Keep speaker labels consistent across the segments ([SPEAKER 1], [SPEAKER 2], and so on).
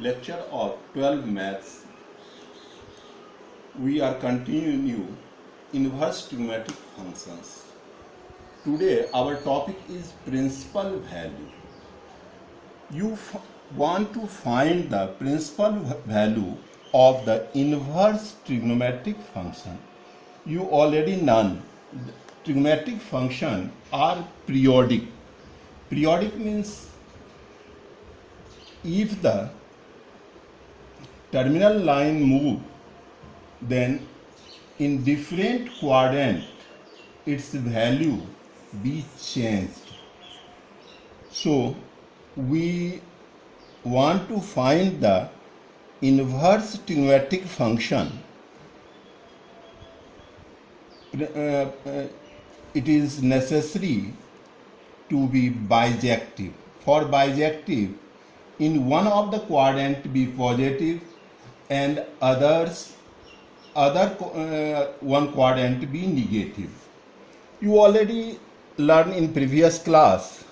[SPEAKER 1] lecture of 12 maths. We are continuing inverse trigonometric functions. Today our topic is principal value. You want to find the principal value of the inverse trigonometric function. You already know trigonometric functions are periodic. Periodic means if the terminal line move, then in different quadrant its value be changed. So we want to find the inverse trigonometric function. It is necessary to be bijective. For bijective, in one of the quadrant be positive and one quadrant be negative. You already learned in previous class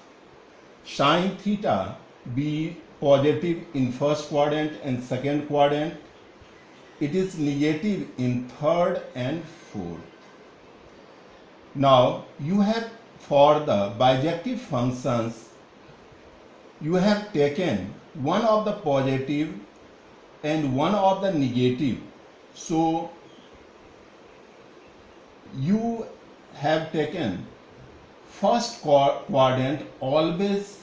[SPEAKER 1] sin theta be positive in first quadrant and second quadrant. It is negative in third and fourth. Now you have, for the bijective functions, you have taken one of the positive and one of the negative. So you have taken first quadrant always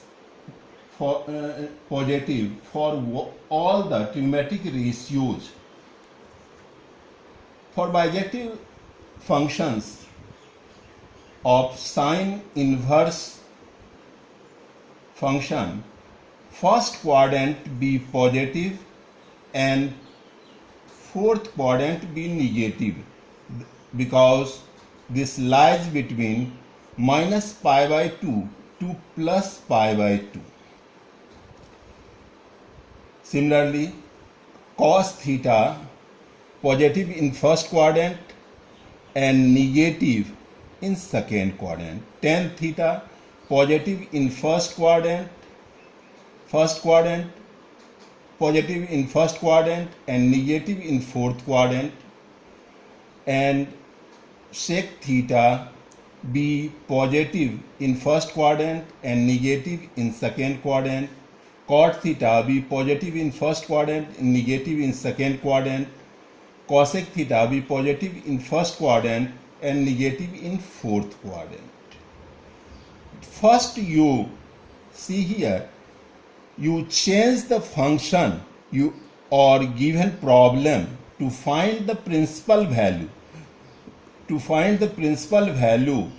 [SPEAKER 1] for positive for all the trigonometric ratios. For bijective functions of sine inverse function, first quadrant be positive and fourth quadrant be negative, because this lies between minus pi by 2 to plus pi by 2. Similarly, cos theta positive in first quadrant and negative in second quadrant. Tan theta positive in first quadrant, positive in first quadrant and negative in fourth quadrant, and sec theta be positive in first quadrant and negative in second quadrant, cot theta be positive in first quadrant and negative in second quadrant, cosec theta be positive in first quadrant and negative in fourth quadrant. First, you see here, you change the function you or given problem to find the principal value. To find the principal value,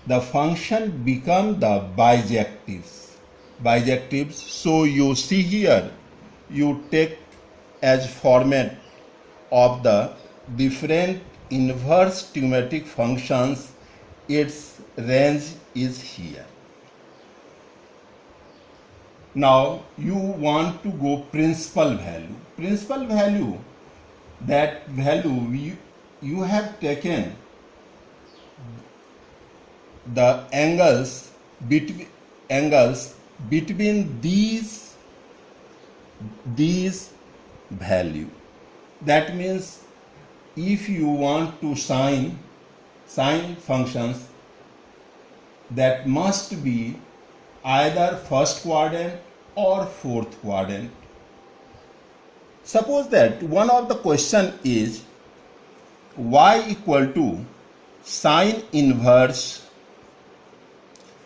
[SPEAKER 1] the function become the bijectives. So you see here, you take as format of the different inverse trigonometric functions. Its range is here. Now you want to go principal value. Principal value, that value you have taken the angles between these value. That means if you want to sine functions, that must be either first quadrant or fourth quadrant. Suppose that one of the question is y equal to sine inverse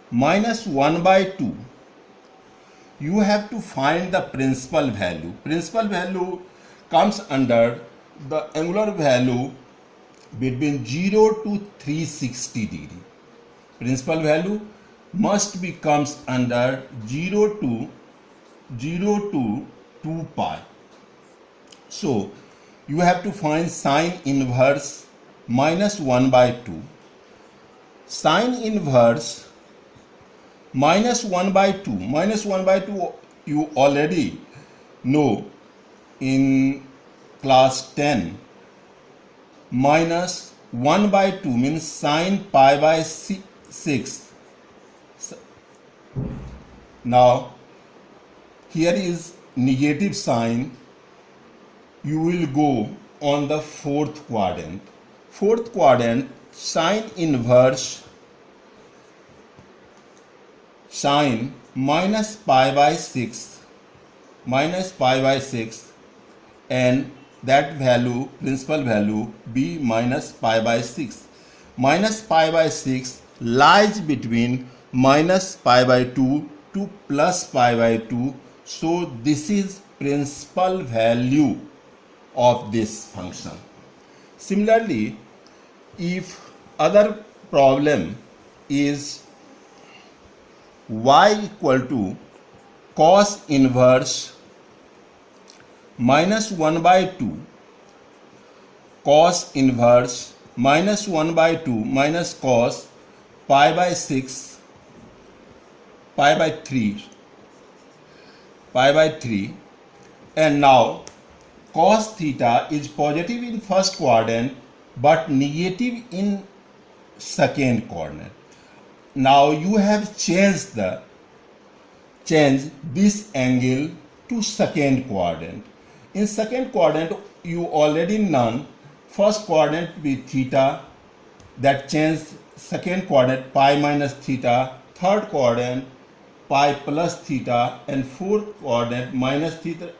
[SPEAKER 1] minus 1 by 2. You have to find the principal value. Principal value comes under the angular value between 0 to 360 degree. Principal value must be comes under 0 to 2 pi. So you have to find sine inverse minus 1 by 2. Sine inverse minus 1 by 2. Minus 1 by 2 you already know in class 10. Minus 1 by 2 means sine pi by 6. Now here is negative sign, you will go on the fourth quadrant. Fourth quadrant, sine inverse sine minus pi by 6, and that value, principal value, be minus pi by 6. Minus pi by 6 lies between minus pi by 2 to plus pi by 2. So this is principal value of this function. Similarly, if other problem is y equal to cos inverse minus 1 by 2, cos inverse minus 1 by 2 minus cos pi by 6, pi by 3, and now cos theta is positive in first quadrant but negative in second quadrant. Now you have changed this angle to second quadrant. In second quadrant, you already know first quadrant be theta, that changed second quadrant pi minus theta, third quadrant pi plus theta, and fourth quadrant minus theta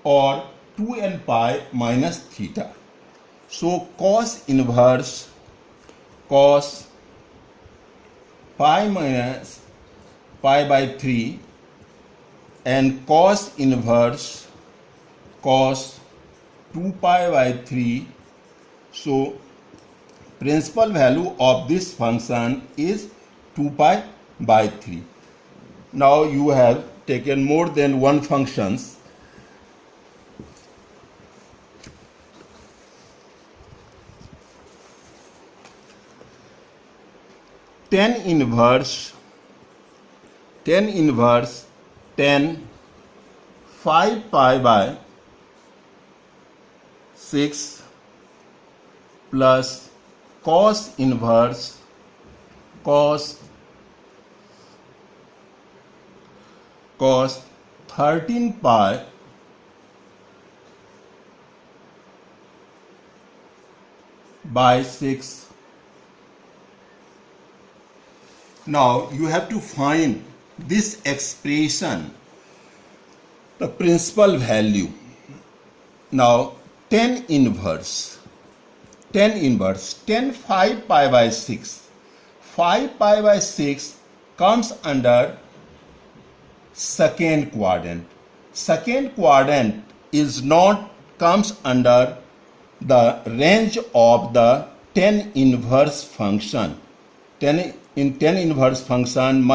[SPEAKER 1] or 2 and pi minus theta. So cos inverse cos pi minus pi by 3 and cos inverse cos 2 pi by 3. So principal value of this function is 2 pi by 3. Now you have taken more than one functions. Tan inverse 5 pi by 6 plus cos inverse cos 13 pi by 6. Now you have to find this expression, the principal value. Now tan inverse 5 pi by 6. 5 pi by 6 comes under second quadrant. Second quadrant is not comes under the range of the tan inverse function. In tan inverse function,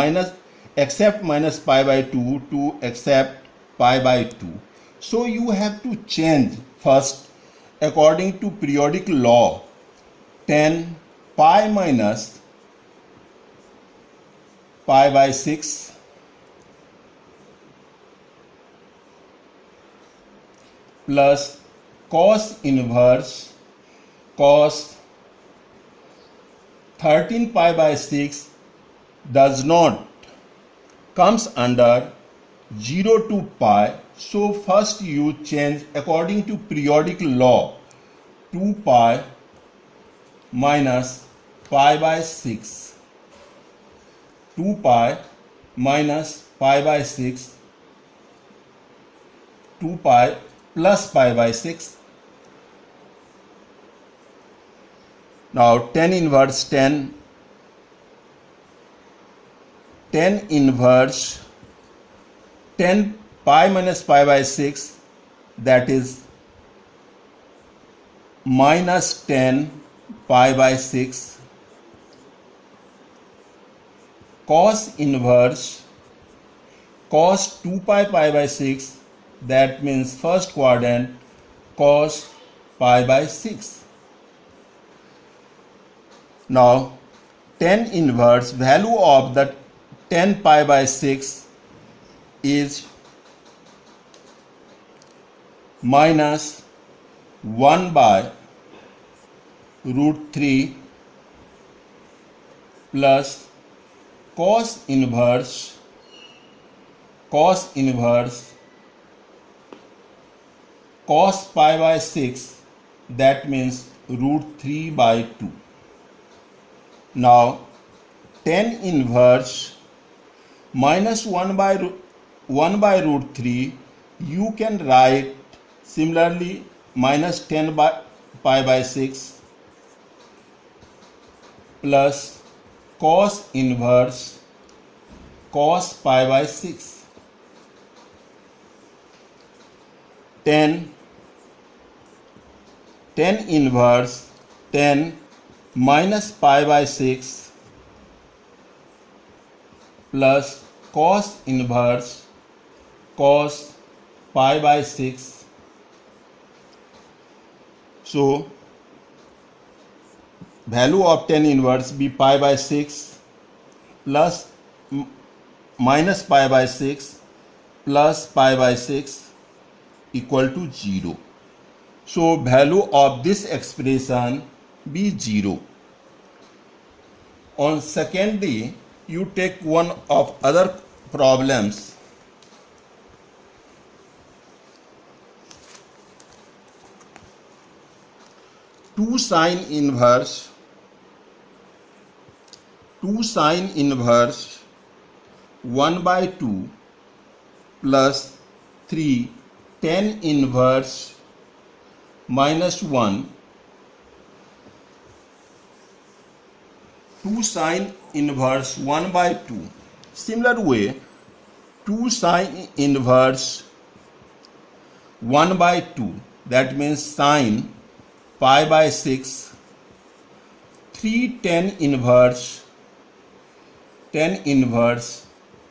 [SPEAKER 1] except minus pi by 2 to except pi by 2. So you have to change first according to periodic law. Tan pi minus pi by 6 plus cos inverse cos 13 pi by 6 does not comes under 0 to pi. So first you change according to periodic law 2 pi minus pi by 6. 2 pi minus pi by 6, 2 pi plus pi by 6. Now tan inverse tan inverse 10 pi minus pi by 6, that is minus 10 pi by 6. Cos inverse cos 2 pi by 6, that means first quadrant cos pi by 6. Now tan inverse value of the 10 pi by 6 is minus 1 by root 3 plus cos inverse cos pi by 6, that means root 3 by 2. Now tan inverse minus 1 by root 3, you can write similarly minus 10 by pi by 6 plus cos inverse cos pi by 6. Tan inverse 10 minus pi by 6 plus cos inverse cos pi by 6. So value of tan inverse be pi by 6 plus minus pi by 6 plus pi by 6 equal to 0. So value of this expression be 0. On second day, you take one of other problems. Two sine inverse 1 by 2 plus 3 tan inverse minus 1. 2 sine inverse 1 by 2. Similar way, 2 sine inverse 1 by 2, that means sine pi by 6. 3 tan inverse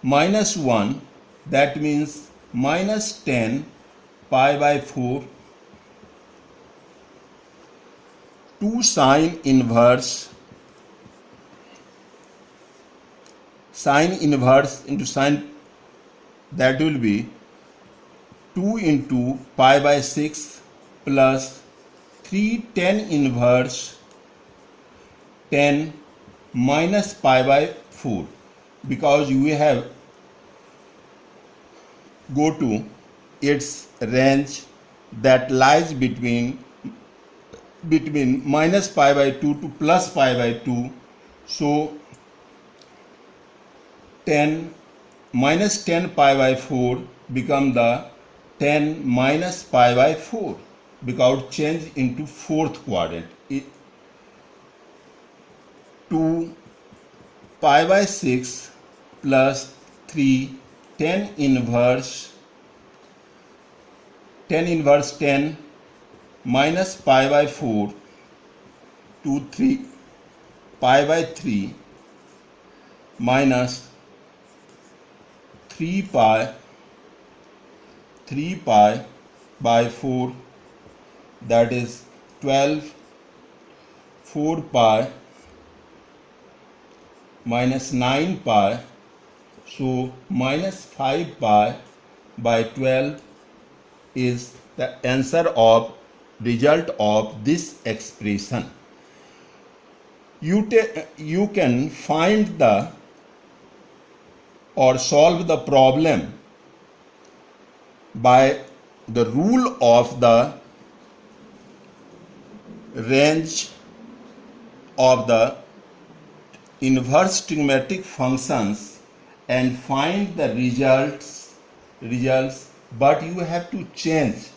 [SPEAKER 1] minus 1, that means minus 10 pi by 4. 2 sine inverse into sine, that will be 2 into pi by 6 plus 3 tan inverse 10 minus pi by 4, because we have go to its range that lies between minus pi by 2 to plus pi by 2. So 10 minus 10 pi by 4 become the 10 minus pi by 4, because change into fourth quadrant. 2 pi by 6 plus 3 tan inverse 10 minus pi by 4 to 3 pi by 3 minus 3 pi by 4, that is 12. 4 pi minus 9 pi, so minus 5 pi by 12 is the answer of result of this expression. You can find the or solve the problem by the rule of the range of the inverse trigonometric functions and find the results, but you have to change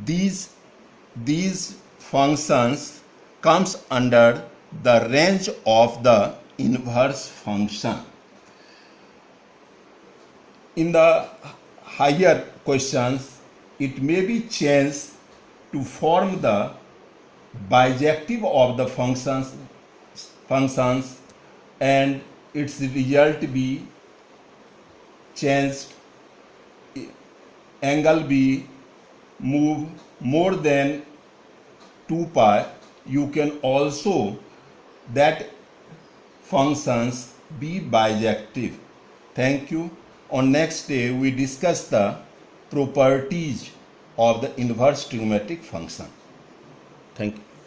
[SPEAKER 1] these functions comes under the range of the inverse function. In the higher questions, it may be changed to form the bijective of the functions and its result be changed, angle be move more than 2 pi. You can also that functions be bijective. Thank you. On next day we discuss the properties of the inverse trigonometric function. Thank you.